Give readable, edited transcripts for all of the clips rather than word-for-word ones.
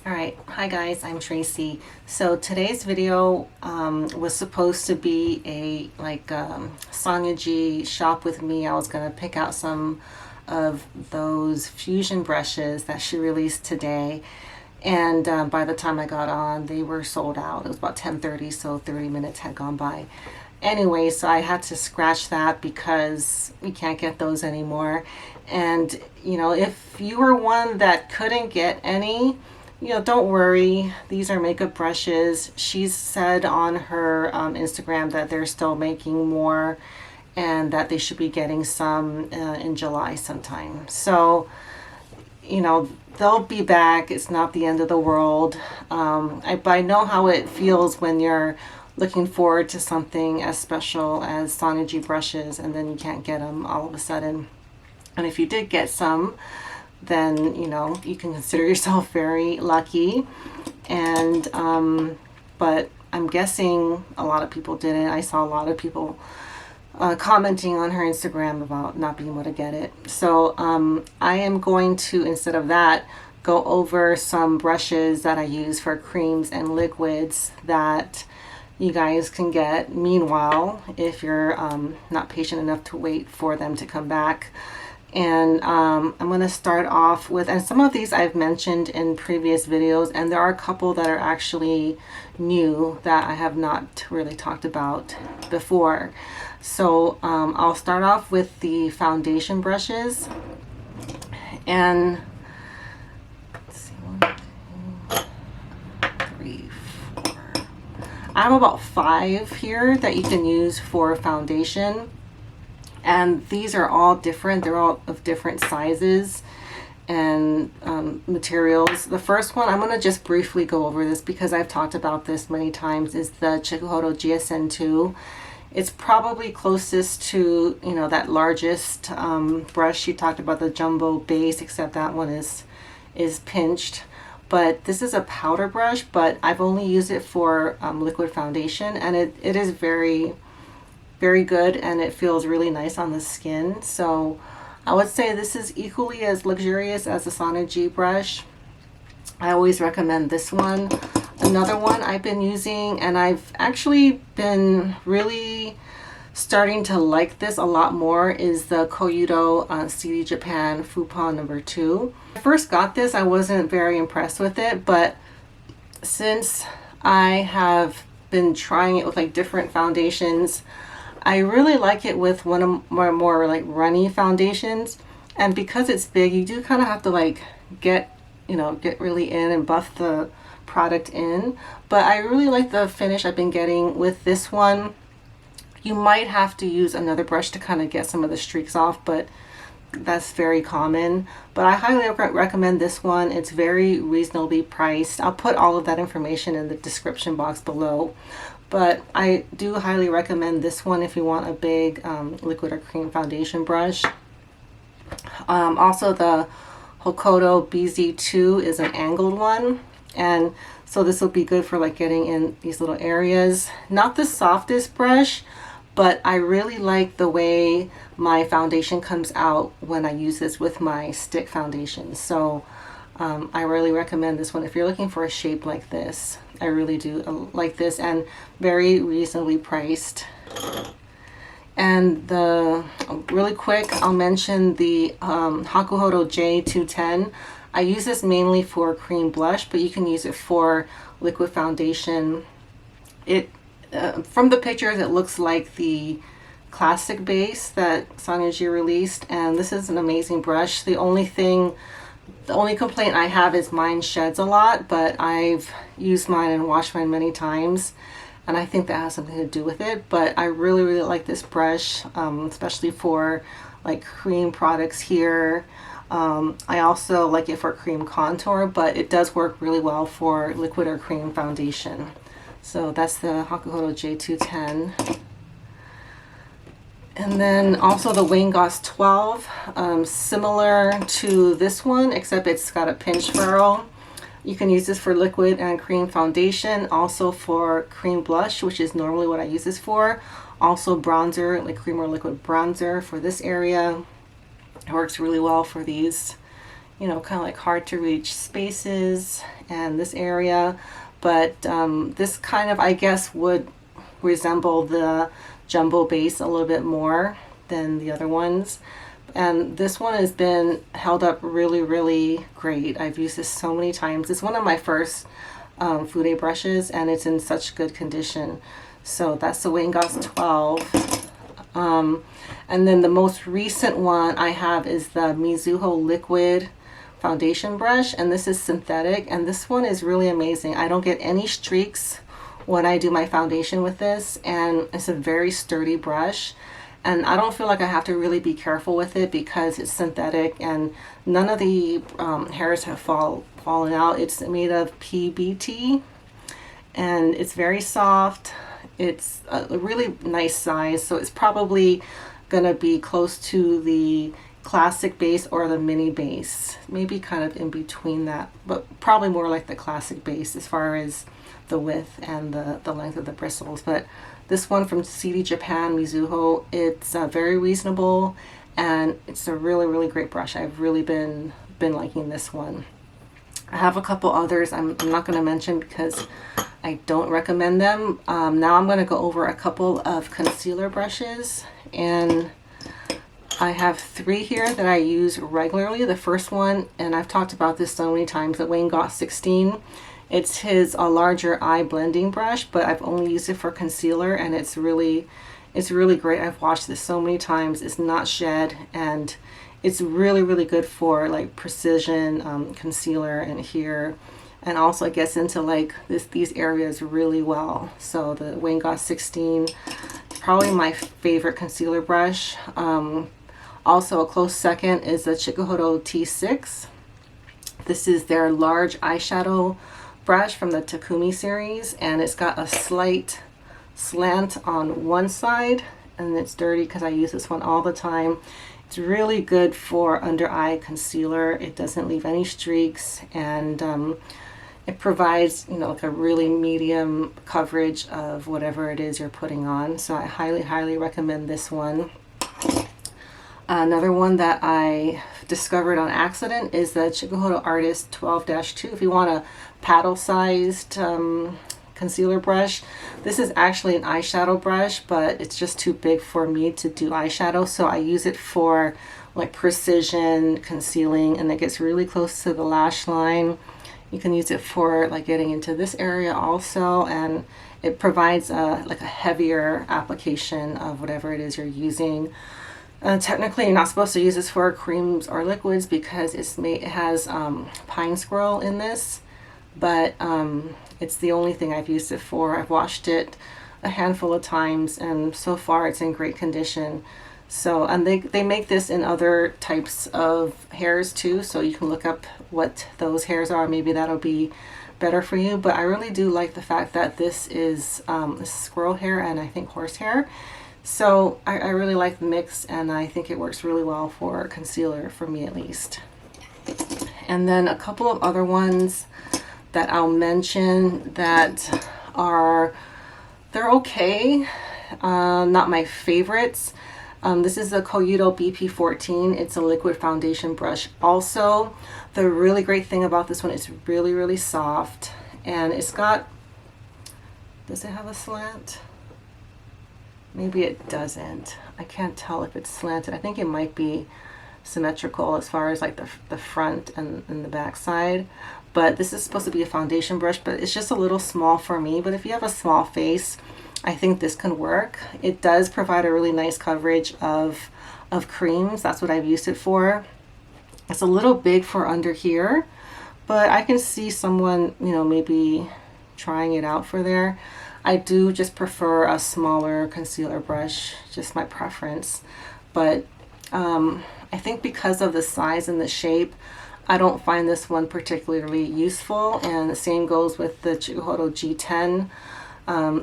Alright, hi guys, I'm Tracy. So today's video was supposed to be a Sonia G shop with me. I was going to pick out some of those fusion brushes that she released today, and by the time I got on they were sold out. It was about 10:30, so 30 minutes had gone by. Anyway, so I had to scratch that because we can't get those anymore. And you know, if you were one that couldn't get any, don't worry. These are makeup brushes. She's said on her Instagram that they're still making more and that they should be getting some in July sometime. So, they'll be back. It's not the end of the world. But I know how it feels when you're looking forward to something as special as Sonia G brushes and then you can't get them all of a sudden. And if you did get some, then you can consider yourself very lucky. And but I'm guessing a lot of people didn't. I saw a lot of people commenting on her Instagram about not being able to get it. So I am going to, instead of that, go over some brushes that I use for creams and liquids that you guys can get meanwhile if you're not patient enough to wait for them to come back. And I'm going to start off with, and some of these I've mentioned in previous videos, and there are a couple that are actually new that I have not really talked about before. So I'll start off with the foundation brushes. And let's see, 1, 2, 3, 4. I have about 5 here that you can use for foundation. And these are all different. They're all of different sizes and materials. The first one, I'm going to just briefly go over this because I've talked about this many times, is the Chikuhodo G-10. It's probably closest to, that largest brush. She talked about the jumbo base, except that one is pinched. But this is a powder brush, but I've only used it for liquid foundation, and it is very good, and it feels really nice on the skin. So I would say this is equally as luxurious as the Sonia G brush. I always recommend this one. Another one I've been using, and I've actually been really starting to like this a lot more, is the Koyudo CD Japan Fupa number 2. When I first got this, I wasn't very impressed with it, but since I have been trying it with different foundations, I really like it with one of my more runny foundations. And because it's big, you do kind of have to get really in and buff the product in. But I really like the finish I've been getting with this one. You might have to use another brush to kind of get some of the streaks off, but that's very common. But I highly recommend this one. It's very reasonably priced. I'll put all of that information in the description box below. But I do highly recommend this one if you want a big liquid or cream foundation brush. Also, the Houkodou BZ2 is an angled one, and so this will be good for getting in these little areas. Not the softest brush, but I really like the way my foundation comes out when I use this with my stick foundation. So I really recommend this one if you're looking for a shape like this. I really do like this, and very reasonably priced. And really quick, I'll mention the Houkodou G-10. I use this mainly for cream blush, but you can use it for liquid foundation. From the pictures, it looks like the classic base that Sonia G released, and this is an amazing brush. The only complaint I have is mine sheds a lot, but I've used mine and washed mine many times, and I think that has something to do with it. But I really like this brush, especially for cream products here. I also like it for cream contour, but it does work really well for liquid or cream foundation. So that's the Houkodou G-10. And then also the Wayne Goss 12, similar to this one, except it's got a pinch ferrule. You can use this for liquid and cream foundation, also for cream blush, which is normally what I use this for. Also bronzer, cream or liquid bronzer for this area. It works really well for these you know, kind of like hard to reach spaces and this area. But this kind of, I guess, would resemble the jumbo base a little bit more than the other ones. And this one has been held up really, really great. I've used this so many times. It's one of my first Fude brushes, and it's in such good condition. So that's the Wayne Goss 12. And then the most recent one I have is the Mizuho liquid foundation brush, and this is synthetic, and this one is really amazing. I don't get any streaks when I do my foundation with this, and it's a very sturdy brush, and I don't feel like I have to really be careful with it because it's synthetic and none of the hairs have fallen out. It's made of PBT and it's very soft. It's a really nice size, so it's probably gonna be close to the classic base or the mini base, maybe kind of in between that, but probably more like the classic base as far as the width and the length of the bristles. But this one from CD Japan Mizuho, it's very reasonable and it's a really, really great brush. I've really been liking this one. I have a couple others I'm not going to mention because I don't recommend them. Now I'm going to go over a couple of concealer brushes, and I have three here that I use regularly. The first one, and I've talked about this so many times, the Wayne Goss 16. It's his larger eye blending brush, but I've only used it for concealer, and it's really great. I've watched this so many times. It's not shed, and it's really, really good for like precision concealer in here, and also it gets into like these areas really well. So the Wayne Goss 16, probably my favorite concealer brush. Also a close second is the Chikuhodo T6. This is their large eyeshadow brush from the Takumi series, and it's got a slight slant on one side, and it's dirty because I use this one all the time. It's really good for under eye concealer. It doesn't leave any streaks, and it provides, you know, like a really medium coverage of whatever it is you're putting on. So I highly, highly recommend this one. Another one that I discovered on accident is the Chikuhodo Artist 12-2. If you want a paddle-sized concealer brush, this is actually an eyeshadow brush, but it's just too big for me to do eyeshadow, so I use it for like precision concealing, and it gets really close to the lash line. You can use it for like getting into this area also, and it provides like a heavier application of whatever it is you're using. Technically, you're not supposed to use this for creams or liquids because it has pine squirrel in this, but it's the only thing I've used it for. I've washed it a handful of times, and so far it's in great condition. So, and they make this in other types of hairs too, so you can look up what those hairs are. Maybe that'll be better for you, but I really do like the fact that this is squirrel hair and I think horsehair. So I really like the mix, and I think it works really well for concealer, for me at least. And then a couple of other ones that I'll mention that they're okay, not my favorites. This is the Koyudo BP14. It's a liquid foundation brush. Also, the really great thing about this one is really, really soft, and it's got, does it have a slant? Maybe it doesn't. I can't tell if it's slanted. I think it might be symmetrical as far as like the front and the back side. But this is supposed to be a foundation brush, but it's just a little small for me. But if you have a small face, I think this can work. It does provide a really nice coverage of creams. That's what I've used it for. It's a little big for under here, but I can see someone, you know, maybe trying it out for there. I do just prefer a smaller concealer brush, just my preference. But I think because of the size and the shape, I don't find this one particularly useful, and the same goes with the Chikuhodo G-10.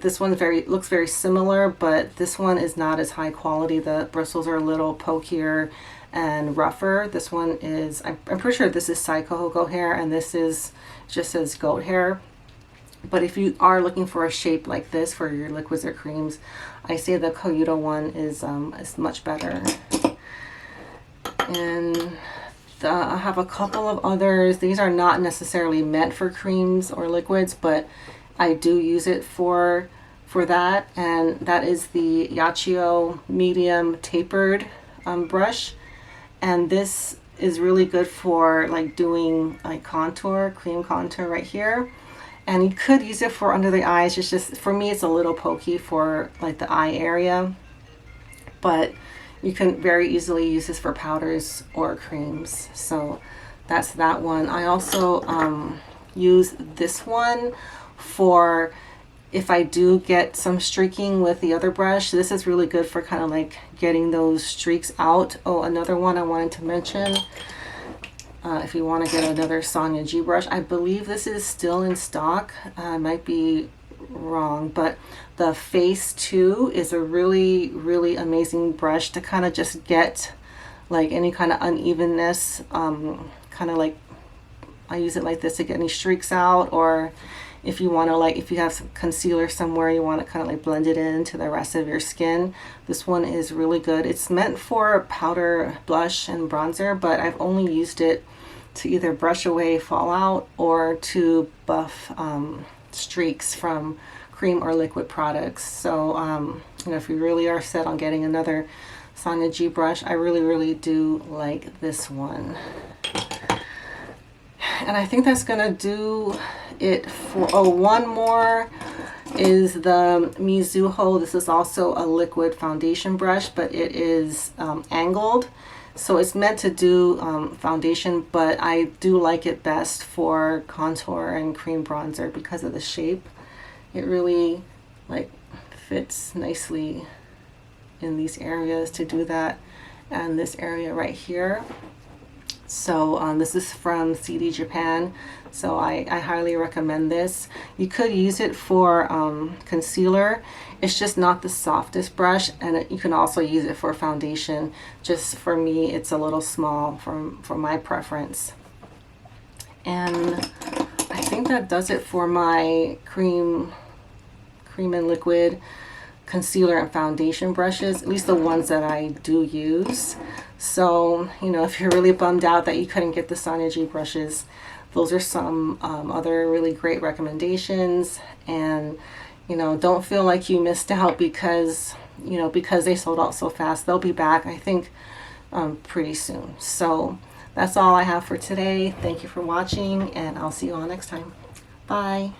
This one looks very similar, but this one is not as high quality. The bristles are a little pokier and rougher. This one is, I'm pretty sure this is Chikuhodo hair, and this is just as goat hair. But if you are looking for a shape like this for your liquids or creams, I say the Koyudo one is much better. And I have a couple of others. These are not necessarily meant for creams or liquids, but I do use it for that, and that is the Yachio medium tapered brush, and this is really good for like doing like contour, cream contour right here. And you could use it for under the eyes. It's just, for me, it's a little pokey for like the eye area, but you can very easily use this for powders or creams. So that's that one. I also use this one for if I do get some streaking with the other brush. This is really good for kind of like getting those streaks out. Oh, another one I wanted to mention. If you want to get another Sonia G brush, I believe this is still in stock. I might be wrong, but the Face 2 is a really, really amazing brush to kind of just get like any kind of unevenness. Kind of like, I use it like this to get any streaks out, or if you want to, like, if you have some concealer somewhere, you want to kind of like blend it into the rest of your skin. This one is really good. It's meant for powder, blush, and bronzer, but I've only used it to either brush away fallout or to buff streaks from cream or liquid products. So you know, if you really are set on getting another Sonia G brush, I really, really do like this one. And I think that's gonna do it for, oh, one more is the Mizuho. This is also a liquid foundation brush, but it is angled. So it's meant to do foundation, but I do like it best for contour and cream bronzer because of the shape. It really like fits nicely in these areas to do that, and this area right here. So this is from CD Japan, so I highly recommend this. You could use it for concealer. It's just not the softest brush, and you can also use it for foundation. Just for me, it's a little small for my preference. And I think that does it for my cream and liquid concealer and foundation brushes, at least the ones that I do use. So, you know, if you're really bummed out that you couldn't get the Sonia G brushes, those are some other really great recommendations. And, you know, don't feel like you missed out because, you know, because they sold out so fast. They'll be back, I think, pretty soon. So that's all I have for today. Thank you for watching, and I'll see you all next time. Bye.